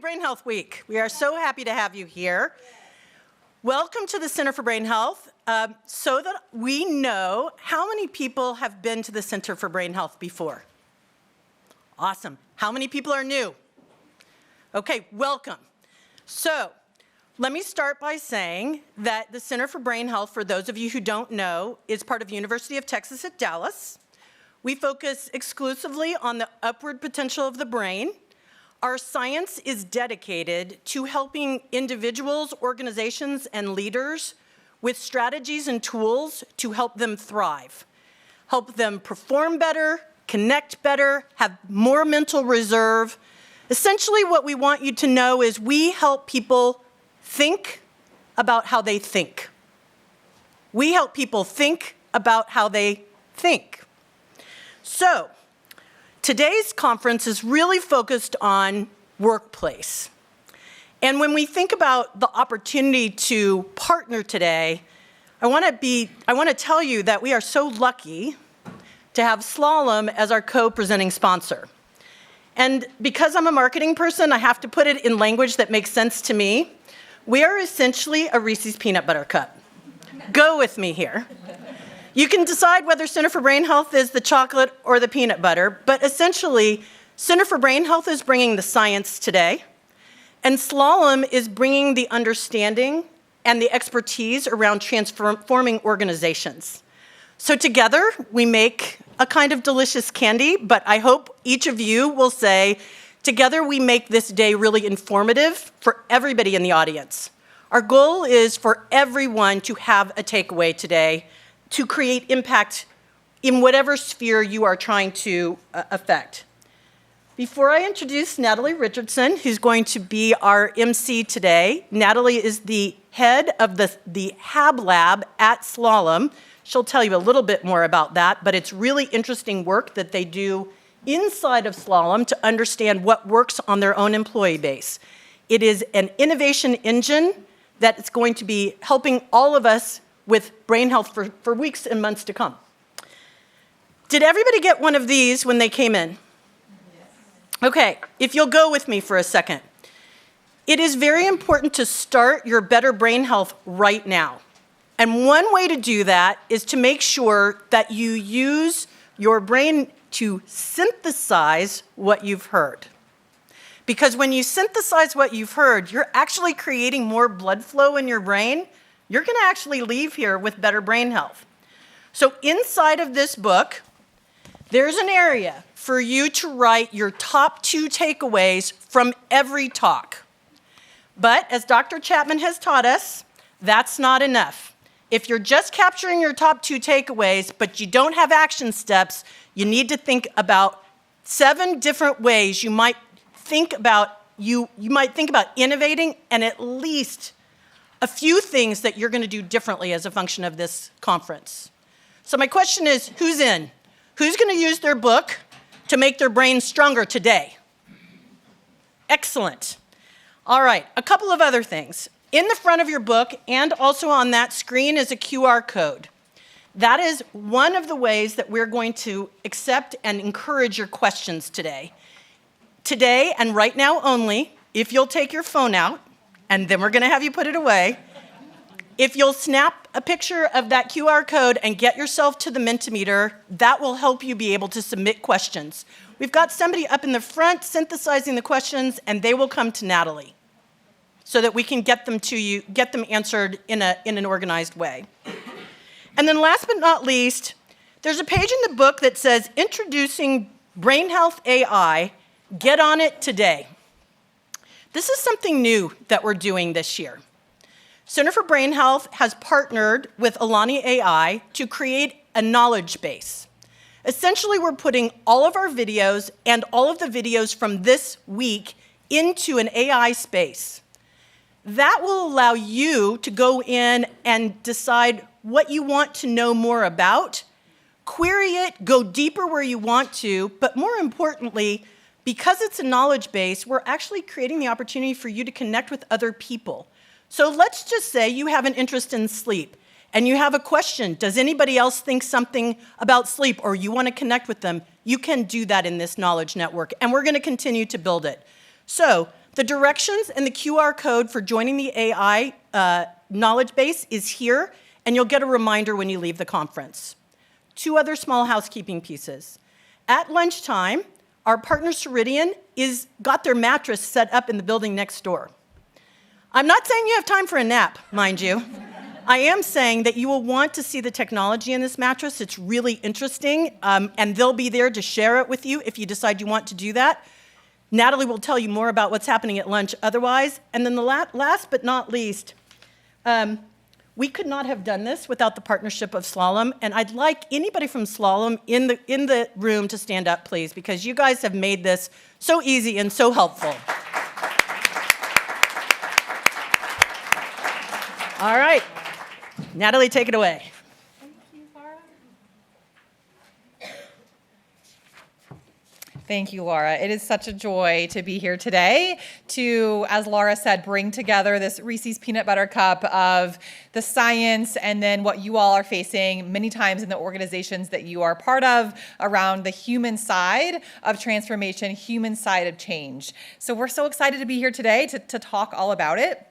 Brain Health Week. We are so happy to have you here. Welcome to the Center for Brain Health. So that we know, how many people have been to the Center for Brain Health before? Awesome. How many people are new? Okay, welcome. So let me start by saying that the Center for Brain Health, for those of you who don't know, is part of University of Texas at Dallas. We focus exclusively on the upward potential of the brain. Our science is dedicated to helping individuals, organizations, and leaders with strategies and tools to help them thrive, help them perform better, connect better, have more mental reserve. Essentially, what we want you to know is we help people think about how they think. We help people think about how they think. So, today's conference is really focused on workplace. And when we think about the opportunity to partner today, I want to tell you that we are so lucky to have Slalom as our co-presenting sponsor. And because I'm a marketing person, I have to put it in language that makes sense to me. We are essentially a Reese's Peanut Butter Cup. Go with me here. You can decide whether Center for Brain Health is the chocolate or the peanut butter, but essentially, Center for Brain Health is bringing the science today, and Slalom is bringing the understanding and the expertise around transforming organizations. So together, we make a kind of delicious candy, but I hope each of you will say, together we make this day really informative for everybody in the audience. Our goal is for everyone to have a takeaway today to create impact in whatever sphere you are trying to affect. Before I introduce Natalie Richardson, who's going to be our MC today, Natalie is the head of the HAB Lab at Slalom. She'll tell you a little bit more about that, but it's really interesting work that they do inside of Slalom to understand what works on their own employee base. It is an innovation engine that is going to be helping all of us with brain health for weeks and months to come. Did everybody get one of these when they came in? Yes. Okay, if you'll go with me for a second. It is very important to start your better brain health right now. And one way to do that is to make sure that you use your brain to synthesize what you've heard. Because when you synthesize what you've heard, you're actually creating more blood flow in your brain. You're going to actually leave here with better brain health. So inside of this book, there's an area for you to write your top 2 takeaways from every talk. But as Dr. Chapman has taught us, that's not enough. If you're just capturing your top 2 takeaways, but you don't have action steps, you need to think about 7 different ways you might think about innovating, and at least a few things that you're going to do differently as a function of this conference. So my question is, who's in? Who's going to use their book to make their brain stronger today? Excellent. All right, a couple of other things. In the front of your book and also on that screen is a QR code. That is one of the ways that we're going to accept and encourage your questions today. Today and right now only, if you'll take your phone out, and then we're going to have you put it away. If you'll snap a picture of that QR code and get yourself to the Mentimeter, that will help you be able to submit questions. We've got somebody up in the front synthesizing the questions, and they will come to Natalie so that we can get them to you, get them answered in an organized way. And then last but not least, there's a page in the book that says, Introducing Brain Health AI, Get on it today. This is something new that we're doing this year. Center for Brain Health has partnered with Alani AI to create a knowledge base. Essentially, we're putting all of our videos and all of the videos from this week into an AI space. That will allow you to go in and decide what you want to know more about, query it, go deeper where you want to, but more importantly, because it's a knowledge base, we're actually creating the opportunity for you to connect with other people. So let's just say you have an interest in sleep and you have a question. Does anybody else think something about sleep or you want to connect with them? You can do that in this knowledge network, and we're going to continue to build it. So The directions and the QR code for joining the AI knowledge base is here, and you'll get a reminder when you leave the conference. 2 other small housekeeping pieces. At lunchtime, our partner Ceridian got their mattress set up in the building next door. I'm not saying you have time for a nap, mind you. I am saying that you will want to see the technology in this mattress. It's really interesting, and they'll be there to share it with you if you decide you want to do that. Natalie will tell you more about what's happening at lunch otherwise. And then the last but not least, we could not have done this without the partnership of Slalom, and I'd like anybody from Slalom in the room to stand up, please, because you guys have made this so easy and so helpful. All right, Natalie, take it away. Thank you, Laura. It is such a joy to be here today to, as Laura said, bring together this Reese's Peanut Butter Cup of the science and then what you all are facing many times in the organizations that you are part of around the human side of transformation, human side of change. So we're so excited to be here today to talk all about it.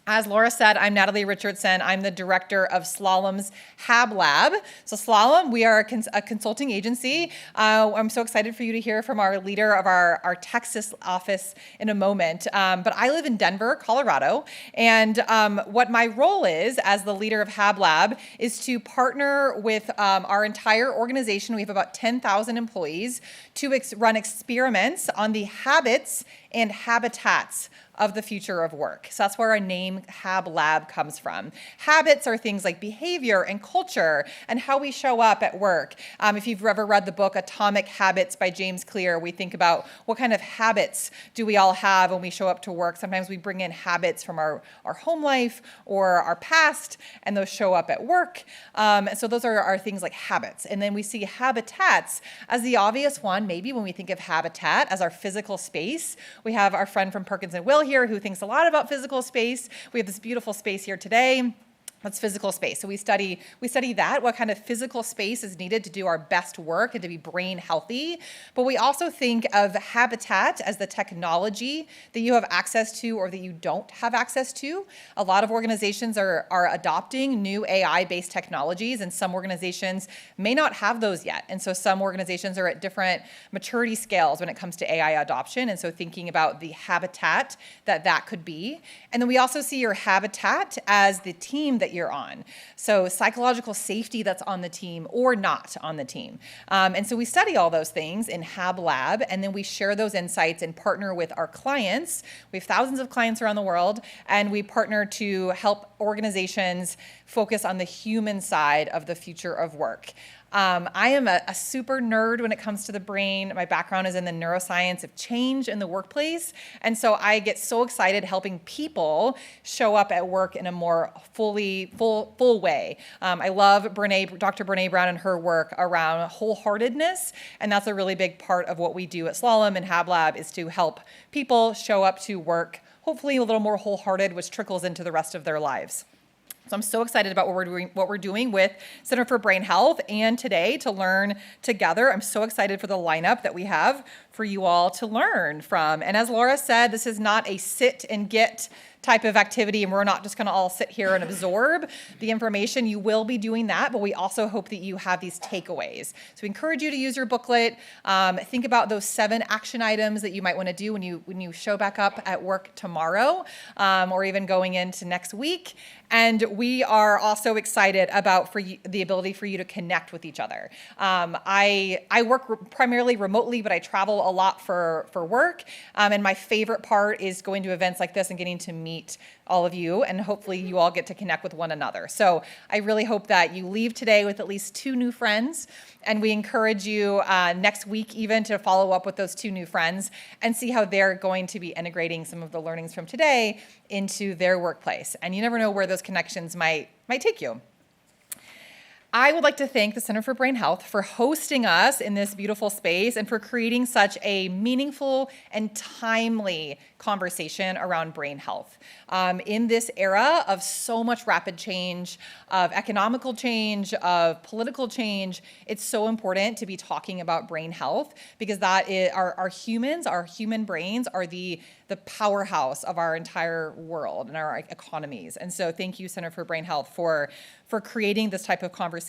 As Laura said, I'm Natalie Richardson. I'm the director of Slalom's HAB Lab. So Slalom, we are a consulting agency. I'm so excited for you to hear from our leader of our Texas office in a moment. But I live in Denver, Colorado. And what my role is as the leader of HAB Lab is to partner with our entire organization. We have about 10,000 employees to run experiments on the habits and habitats of the future of work. So that's where our name HAB Lab comes from. Habits are things like behavior and culture and how we show up at work. If you've ever read the book Atomic Habits by James Clear, we think about what kind of habits do we all have when we show up to work. Sometimes we bring in habits from our home life or our past, and those show up at work. So those are things like habits. And then we see habitats as the obvious one, maybe when we think of habitat as our physical space. We have our friend from Perkins and Will here who thinks a lot about physical space. We have this beautiful space here today. That's physical space. So we study that, what kind of physical space is needed to do our best work and to be brain healthy. But we also think of habitat as the technology that you have access to or that you don't have access to. A lot of organizations are adopting new AI-based technologies, and some organizations may not have those yet. And so some organizations are at different maturity scales when it comes to AI adoption. And so thinking about the habitat that could be. And then we also see your habitat as the team that you're on. So psychological safety that's on the team or not on the team. And so we study all those things in HAB Lab, and then we share those insights and partner with our clients. We have thousands of clients around the world, and we partner to help organizations focus on the human side of the future of work. I am a super nerd when it comes to the brain. My background is in the neuroscience of change in the workplace. And so I get so excited helping people show up at work in a more full way. I love Dr. Brene Brown and her work around wholeheartedness. And that's a really big part of what we do at Slalom and HAB Lab is to help people show up to work, hopefully a little more wholehearted, which trickles into the rest of their lives. So I'm so excited about what we're doing with Center for Brain Health and today to learn together. I'm so excited for the lineup that we have for you all to learn from. And as Laura said, this is not a sit and get type of activity, and we're not just going to all sit here and absorb the information. You will be doing that, but we also hope that you have these takeaways. So we encourage you to use your booklet. Think about those 7 action items that you might want to do when you show back up at work tomorrow, or even going into next week. And we are also excited about the ability for you to connect with each other. I work primarily remotely, but I travel a lot for work. And my favorite part is going to events like this and getting to meet all of you, and hopefully you all get to connect with one another. So I really hope that you leave today with at least 2 new friends, and we encourage you next week even to follow up with those 2 new friends and see how they're going to be integrating some of the learnings from today into their workplace. And you never know where those connections might take you. I would like to thank the Center for Brain Health for hosting us in this beautiful space and for creating such a meaningful and timely conversation around brain health. In this era of so much rapid change, of economical change, of political change, it's so important to be talking about brain health because that is our human brains are the powerhouse of our entire world and our economies. And so thank you, Center for Brain Health, for creating this type of conversation.